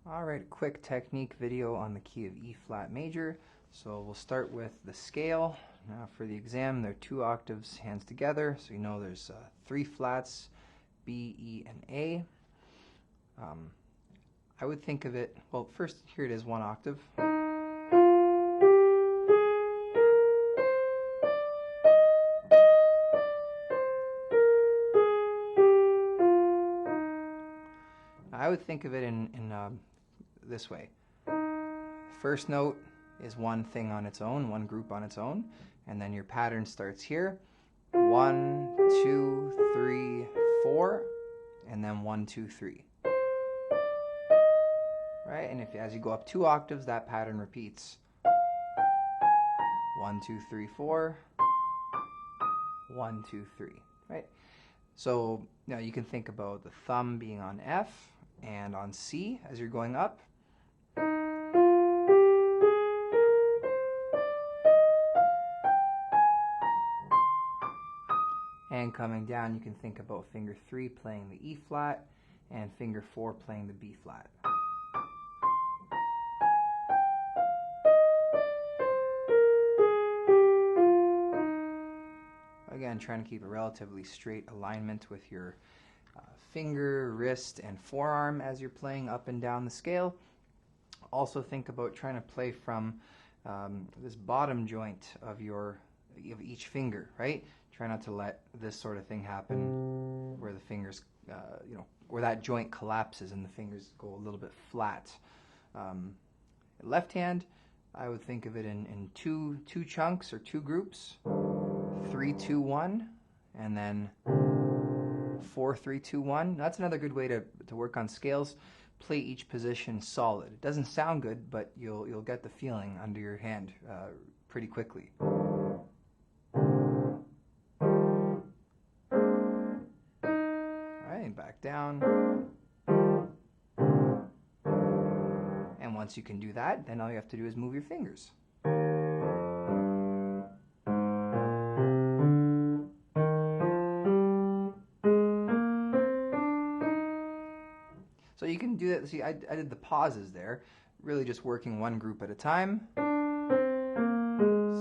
Alright, a quick technique video on the key of E flat major. So we'll start with the scale. Now for the exam, they're 2 octaves hands together, so you know there's 3 flats, B, E, and A. I would think of it, well, first here it is 1 octave. I would think of it in this way. First note is one thing on its own, one group on its own, and then your pattern starts here. 1, 2, 3, 4, and then 1, 2, 3. Right? And as you go up 2 octaves, that pattern repeats. 1, 2, 3, 4. 1, 2, 3. Right? So now you can think about the thumb being on F and on C as you're going up. And coming down, you can think about finger 3 playing the E flat and finger 4 playing the B flat. Again, trying to keep a relatively straight alignment with your finger, wrist, and forearm as you're playing up and down the scale. Also think about trying to play from this bottom joint of each finger, right? Try not to let this sort of thing happen where the fingers, where that joint collapses and the fingers go a little bit flat. Left hand, I would think of it in two chunks or 2 groups. 3, 2, 1, and then 4, 3, 2, 1. That's another good way to work on scales. Play each position solid. It doesn't sound good, but you'll get the feeling under your hand pretty quickly. Alright, back down. And once you can do that, then all you have to do is move your fingers. So you can do that. See, I did the pauses there, really just working one group at a time.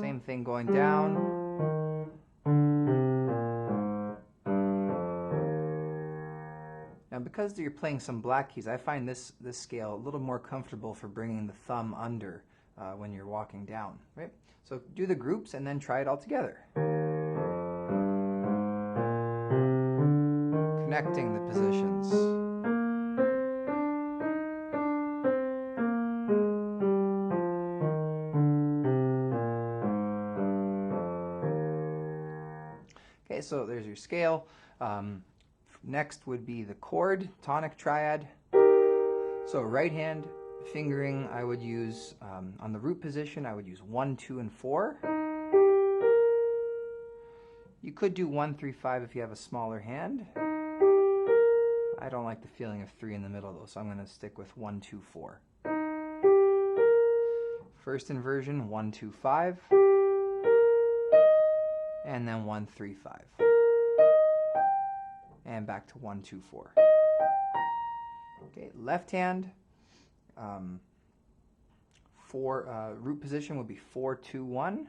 Same thing going down. Now because you're playing some black keys, I find this scale a little more comfortable for bringing the thumb under when you're walking down, right? So do the groups and then try it all together. Connecting the positions. Okay, so there's your scale. Next would be the chord, tonic triad. So right hand fingering, I would use, on the root position, I would use 1, 2, and 4. You could do 1, 3, 5 if you have a smaller hand. I don't like the feeling of 3 in the middle though, so I'm going to stick with 1, 2, 4. First inversion, 1, 2, 5. And then 1, 3, 5. And back to 1, 2, 4. Okay, left hand, root position would be 4, 2, 1.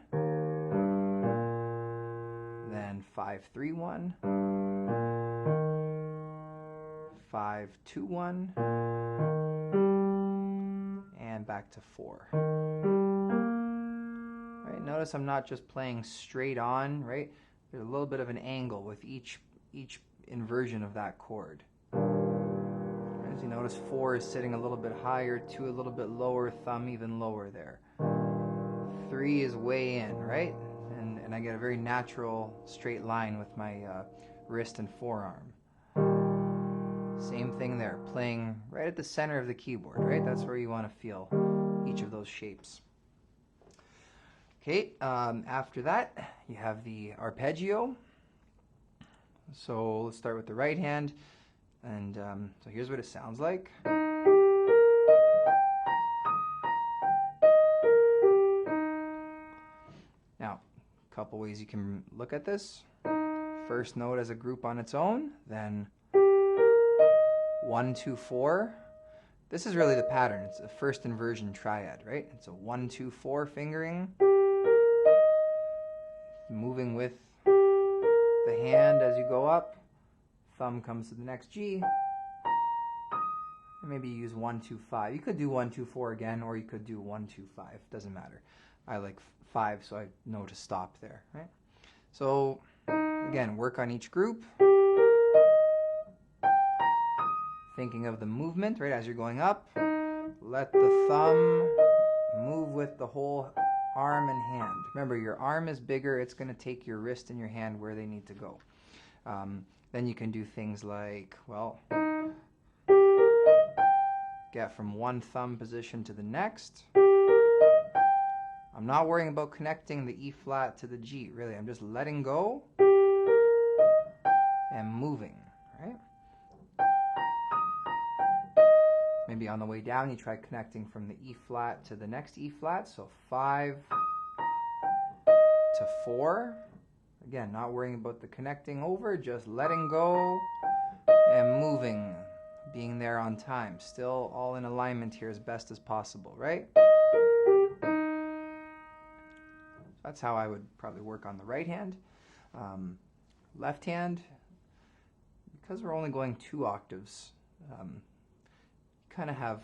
Then 5, 3, 1. 5, 2, 1. And back to 4. Right, notice I'm not just playing straight on, right? There's a little bit of an angle with each inversion of that chord. As you notice, 4 is sitting a little bit higher, 2 a little bit lower, thumb even lower there. 3 is way in, right? And I get a very natural straight line with my wrist and forearm. Same thing there, playing right at the center of the keyboard, right? That's where you want to feel each of those shapes. Okay, after that, you have the arpeggio. So let's start with the right hand, and so here's what it sounds like. Now, a couple ways you can look at this. First note as a group on its own, then 1, 2, 4, This is really the pattern. It's a first inversion triad, right? It's a 1, 2, 4 fingering, moving with the hand as you go up. Thumb comes to the next G. And maybe you use 1, 2, 5. You could do 1, 2, 4 again, or you could do 1, 2, 5. Doesn't matter. I like 5, so I know to stop there, right? So again, work on each group. Thinking of the movement, right, as you're going up. Let the thumb move with the whole arm and hand. Remember, your arm is bigger. It's going to take your wrist and your hand where they need to go. Then you can do things like, well, get from one thumb position to the next. I'm not worrying about connecting the E flat to the G, really. I'm just letting go and moving, right? Maybe on the way down you try connecting from the E flat to the next E flat, so 5 to 4. Again, not worrying about the connecting over, just letting go and moving, being there on time. Still all in alignment here as best as possible, right? That's how I would probably work on the right hand. Left hand, because we're only going 2 octaves, kind of have,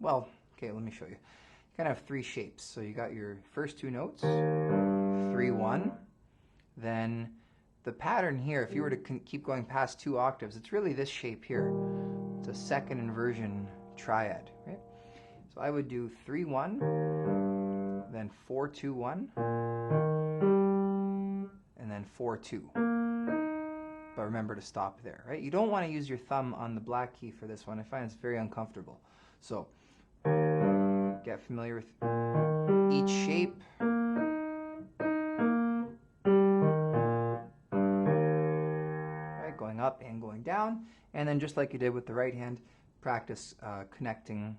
well, okay, let me show you. You kind of have 3 shapes. So you got your first 2 notes, 3, 1. Then the pattern here, if you were to keep going past 2 octaves, it's really this shape here. It's a second inversion triad, right? So I would do 3, 1, then 4, 2, 1, and then 4, 2. But remember to stop there, right? You don't want to use your thumb on the black key for this one. I find it's very uncomfortable. So get familiar with each shape. Right, going up and going down. And then just like you did with the right hand, practice connecting,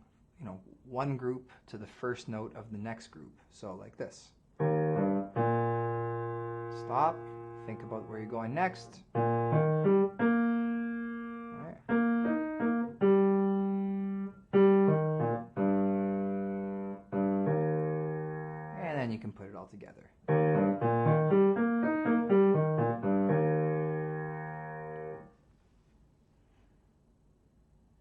one group to the first note of the next group. So like this. Stop. Think about where you're going next. Right. And then you can put it all together.